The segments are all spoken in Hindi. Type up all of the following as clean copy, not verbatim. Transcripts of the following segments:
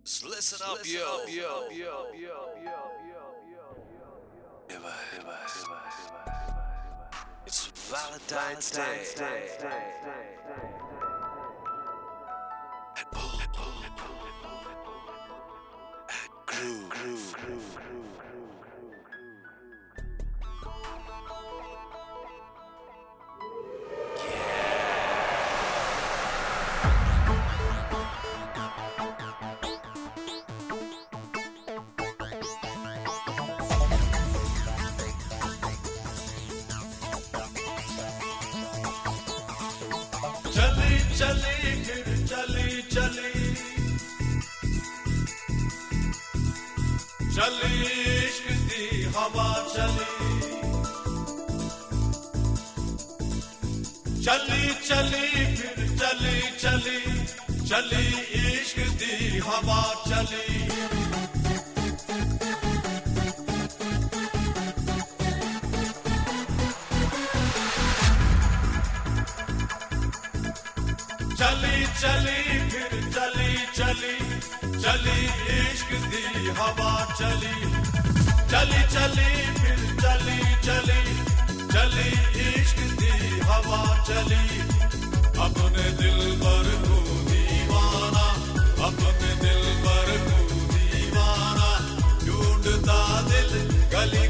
So listen up, yo. It's Valentine's Day. Groove. चली फिर चली इश्क दी हवा चली फिर चली इश्क दी हवा चली चली फिर चली इश्क दी हवा चली फिर चली इश्क दी हवा चली अपने दिल पर को दीवाना ढूंढता दिल गली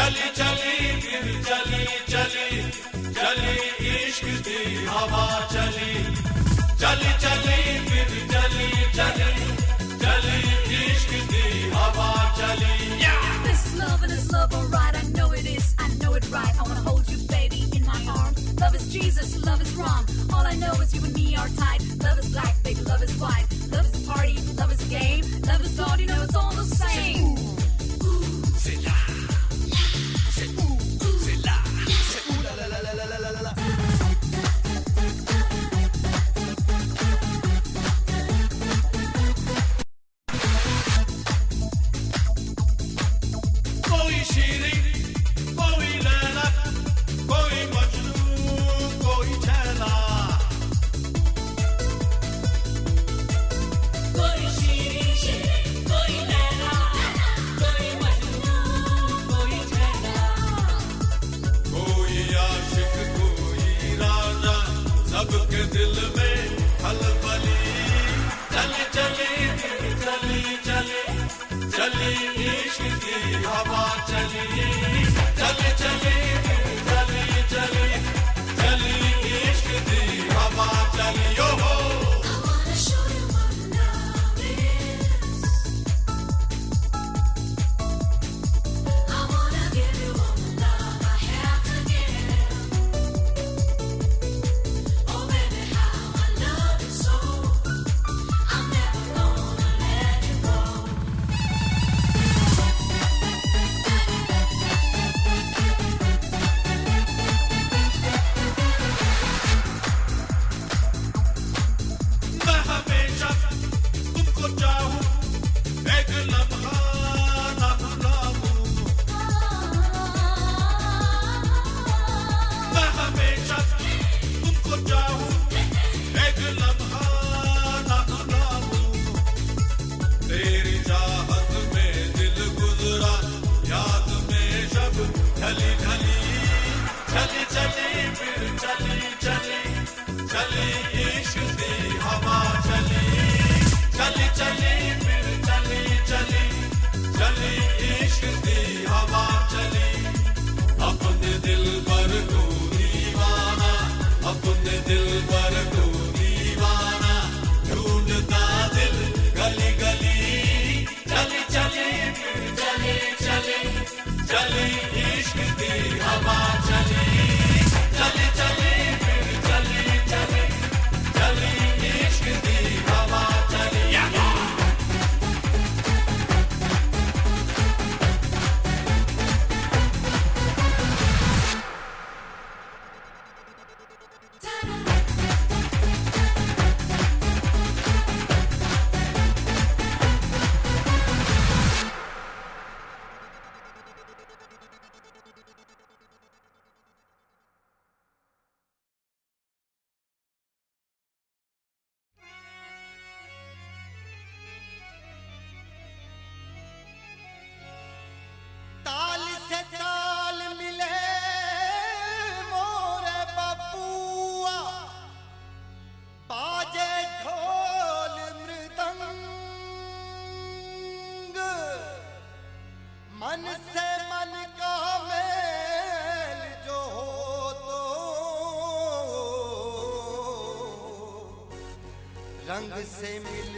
चली फिर चली इश्क दी हवा चली फिर चली इश्क दी हवा चली This is love, alright. I know it is, I know it right. I wanna hold you, baby, in my arms. Love is Jesus, love is wrong. All I know is you and me are tight. Love is black, baby, love is white. Love is a party, love is a game. Love is God, you know it's all the same. C'est là. C'est là. C'est la la la la la la la la. कोई शीरी कोई लैला कोई मजनू कोई छैला कोई शीरी कोई लैला कोई मजनू कोई छैला कोई आशिक कोई राजा सबके दिल में खलबली चली इश्क की हवा चली चली इश्क की हवा चली यो हो I wanna show you what love is. I wanna give you all the love I have to give. Oh baby, how I love you so. I'm never gonna let you go. मैं हमेशा तुमको चाहूं एक लम्हा ना भुलाऊं मैं हमेशा तुमको चाहूं एक लम्हा ना भुलाऊं तेरी चाहत में दिल गुजरा याद में शब ढली फिर चली इश्क दी हवा चली फिर चली रंग से मिल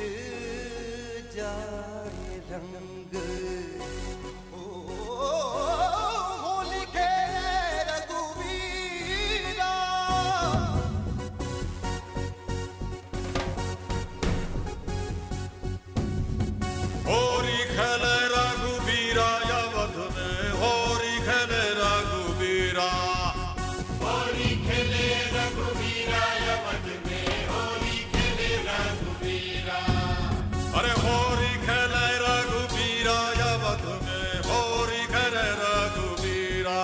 जाए रंग ओ होली के रघुवीरा होरी खेले रघुबीरा अवध में होरी खेले रघुबीरा होली खेले रघुवीरा अवध में होली खेले रघुवीरा अरे होरी खेले रघुबीरा अवध में होरी खेले रघुबीरा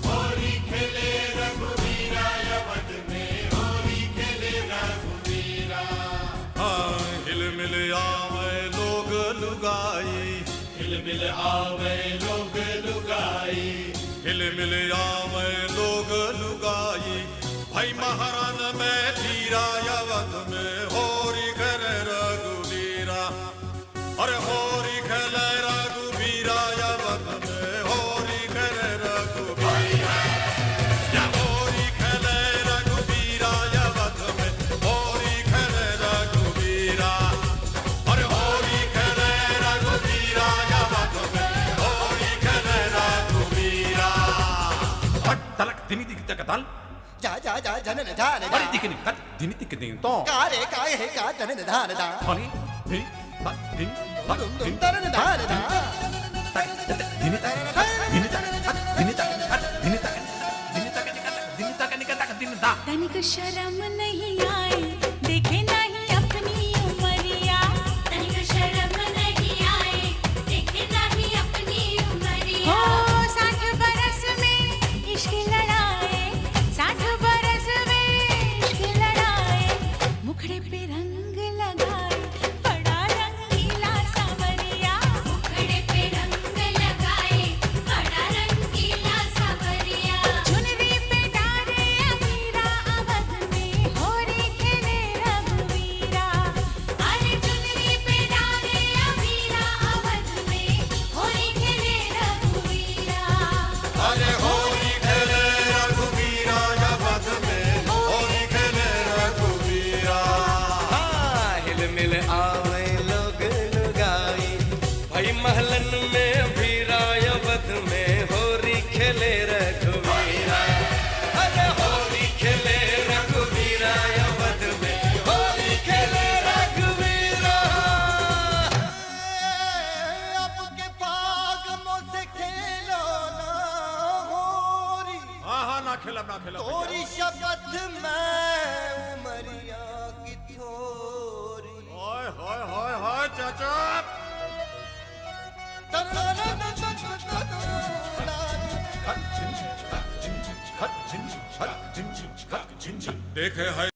होली खेले रघुवीरा अवध में होली खेले रघुवीरा हाँ हिल मिल आवे लोग लुगाई हिल मिल आवे लोग लुगाई हिल मिल आवे लोग लुगाई भाई महारान में धीरा अवध में होरी खेले रघुबीरा अरे होरी खेले रघुबीरा अवध में होरी खेले रघुबीरा या होरी खेले रघुबीरा अवध में होरी खेले रघुबीरा अरे होरी खेले रघुबीरा अवध में होरी खेले रघुबीरा हट तलक दिनी दिख तकताल जा जा जा जनन धान अरे दिखने कत दिनी दिख दिन तो कारे काय है का जनन धान दा हनी दिन तक दिन तक दुम दुम दिन तरन धान दा तक दिनी तक दिनी तक दिनी तक दिनी तक दिनी तक दिनी तक निकल दिन दा तनिक शर्म नहीं आए देखे नहीं अपनी उमरिया तनिक शर्म नहीं आए देखे नहीं अपनी उमरिया हो 60 बरस में इश्क लड़ाए 60 बरस में इश्क लड़ाए मुखड़े पे रंग लगाए बड़ा रंगीला सावरिया मुखड़े पे रंग लगाए बड़ा रंगीला सावरिया चुनरी पे डारे अमीरा अवध में होरी खेले रघुवीरा अरे चुनरी पे डारे अमीरा अवध में होरी खेले रघुवीरा अरे होली खेले रघुबीरा अवध में होली खेले रघुबीरा हाँ हिल मिल आवे लोग लुगाई भाई महलन में भीरा अवध में होरी खेले रघुवीरा अरे होली खेले रघुवीरा अवध में होली खेले रघुवीरा अब के फागमों से खेलो ना होरी हाँ हाँ ना खेलब तोरी शपथ में उमरिया की थोरी हाय हाय हाय हाय चाचा देखे है